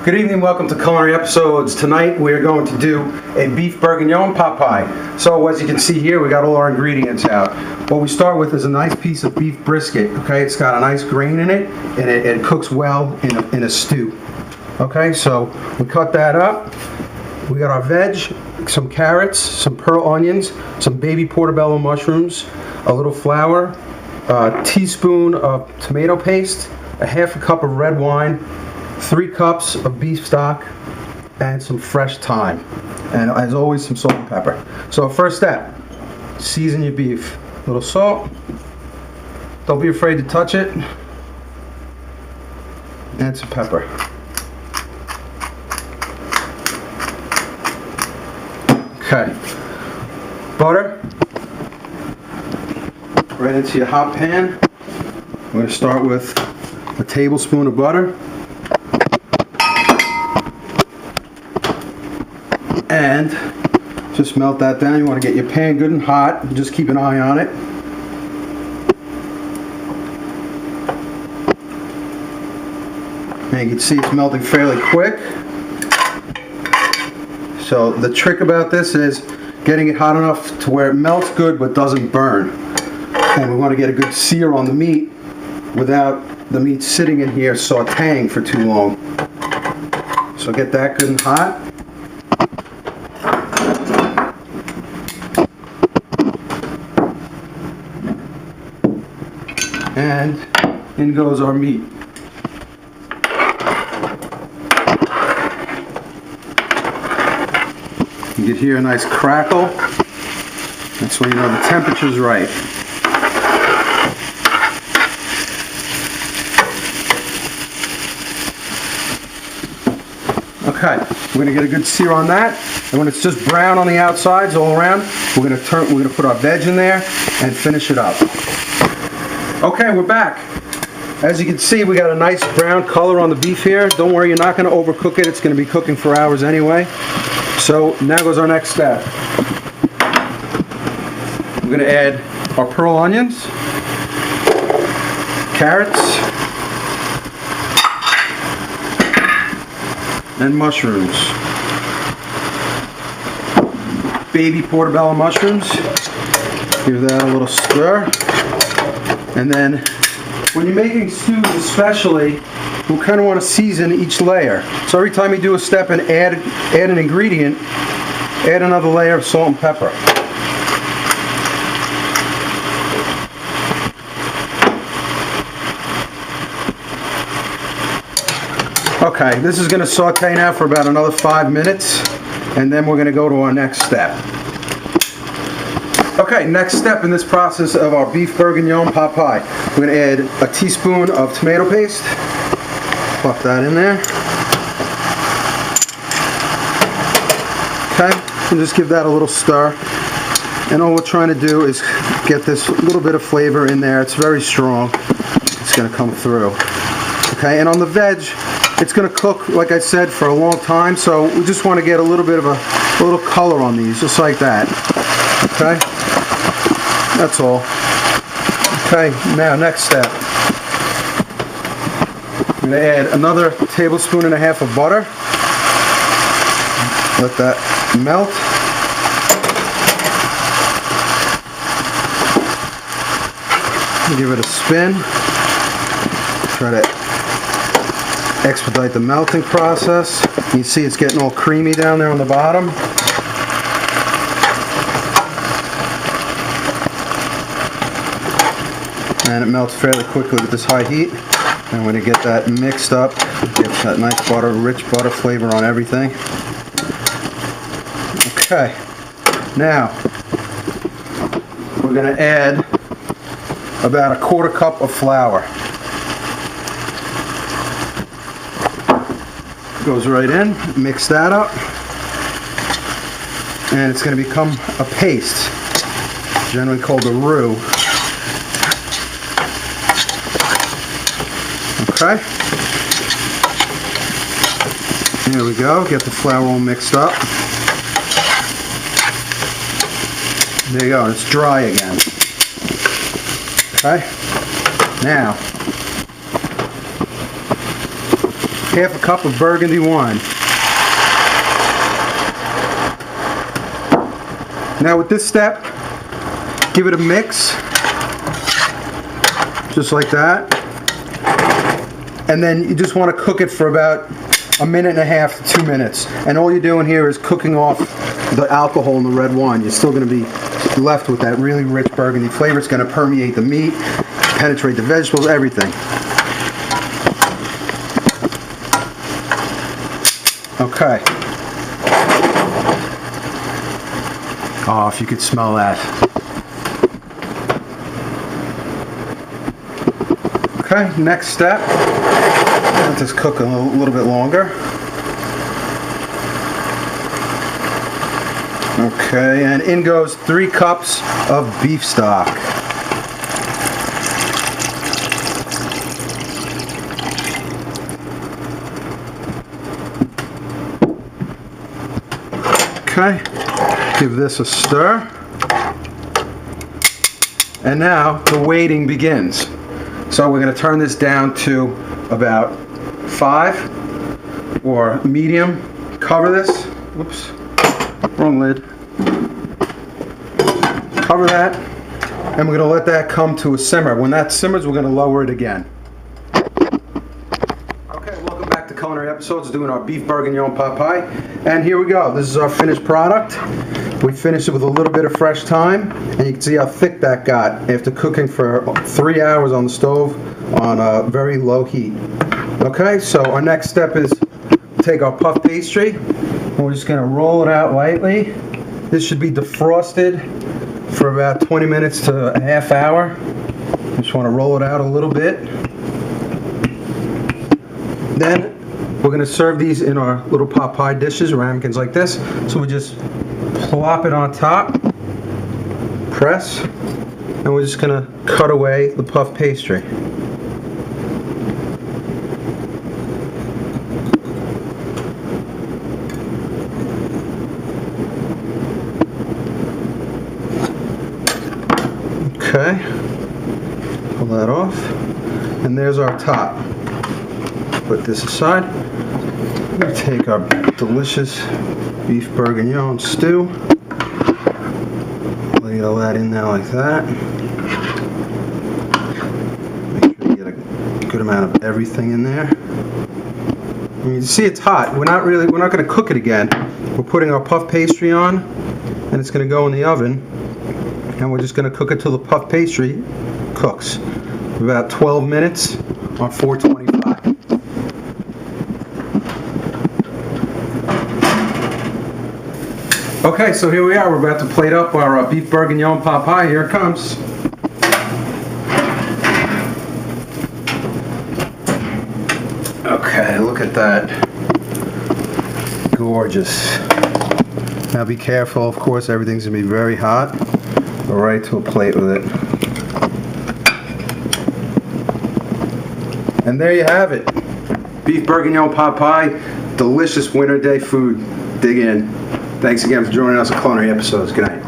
Good evening, welcome to Culinary Episodes. Tonight we are going to do a beef bourguignon pot pie. So as you can see here, we got all our ingredients out. What we start with is a nice piece of beef brisket. Okay, it's got a nice grain in it, and it cooks well in a stew. Okay, so we cut that up. We got our veg, some carrots, some pearl onions, some baby portobello mushrooms, a little flour, a teaspoon of tomato paste, a half a cup of red wine, 3 cups of beef stock, and some fresh thyme. And as always, some salt and pepper. So first step, season your beef. A little salt. Don't be afraid to touch it. And some pepper. Okay. Butter. Right into your hot pan. We're going to start with a tablespoon of butter. And just melt that down. You want to get your pan good and hot. Just keep an eye on it. And you can see it's melting fairly quick. So the trick about this is getting it hot enough to where it melts good but doesn't burn. And we want to get a good sear on the meat without the meat sitting in here sauteing for too long. So get that good and hot. And in goes our meat. You can hear a nice crackle. That's when you know the temperature's right. Okay, we're going to get a good sear on that, and when it's just brown on the outsides all around, we're going to put our veg in there and finish it up. Okay, we're back. As you can see, we got a nice brown color on the beef here. Don't worry, you're not going to overcook it. It's going to be cooking for hours anyway. So now goes our next step. We're going to add our pearl onions, carrots, and mushrooms. Baby portobello mushrooms. Give that a little stir. And then, when you're making stews especially, we kind of want to season each layer. So every time you do a step and add an ingredient, add another layer of salt and pepper. Okay, this is going to saute now for about another 5 minutes, and then we're going to go to our next step. Okay, next step in this process of our beef bourguignon pot pie. We're going to add a teaspoon of tomato paste. Plop that in there. Okay, and just give that a little stir. And all we're trying to do is get this little bit of flavor in there. It's very strong. It's going to come through. Okay, and on the veg, it's going to cook, like I said, for a long time. So we just want to get a little bit of a little color on these, just like that. Okay, that's all. Okay, now next step. I'm going to add another tablespoon and a half of butter. Let that melt. Give it a spin. Try to expedite the melting process. You see it's getting all creamy down there on the bottom. And it melts fairly quickly with this high heat. And we're going to get that mixed up, get that nice butter, rich butter flavor on everything. Okay, now we're going to add about a 1/4 cup of flour. Goes right in, mix that up, and it's going to become a paste, generally called a roux. Okay, there we go, get the flour all mixed up. There you go, it's dry again. Okay, now half a cup of Burgundy wine. Now with this step, give it a mix, just like that. And then you just want to cook it for about 1.5 minutes to 2 minutes. And all you're doing here is cooking off the alcohol in the red wine. You're still going to be left with that really rich Burgundy flavor. It's going to permeate the meat, penetrate the vegetables, everything. Okay. Oh, if you could smell that. Okay, next step. Let this cook a little bit longer. Okay, and in goes 3 cups of beef stock. Okay, give this a stir. And now the waiting begins. So we're going to turn this down to about 5 or medium. Cover this. Whoops, wrong lid. Cover that, and we're going to let that come to a simmer. When that simmers, we're going to lower it again. Okay, welcome back to Culinary Episodes, doing our beef bourguignon pot pie. And here we go. This is our finished product. We finished it with a little bit of fresh thyme, and you can see how thick that got after cooking for 3 hours on the stove on a very low heat. Okay, so our next step is take our puff pastry, and we're just going to roll it out lightly. This should be defrosted for about 20 minutes to a half hour. Just want to roll it out a little bit. Then we're going to serve these in our little pot pie dishes, ramekins like this. So we just plop it on top, press, and we're just going to cut away the puff pastry. Okay, pull that off, and there's our top. Put this aside. We're going to take our delicious beef bourguignon stew, lay all that in there like that. Make sure you get a good amount of everything in there. And you see it's hot. We're not going to cook it again. We're putting our puff pastry on, and it's going to go in the oven. And we're just going to cook it till the puff pastry cooks. About 12 minutes on 425. Okay, so here we are. We're about to plate up our beef bourguignon pot pie. Here it comes. Okay, look at that. Gorgeous. Now be careful, of course, everything's going to be very hot. Go right to a plate with it. And there you have it. Beef bourguignon pot pie. Delicious winter day food. Dig in. Thanks again for joining us on Culinary Episodes. Good night.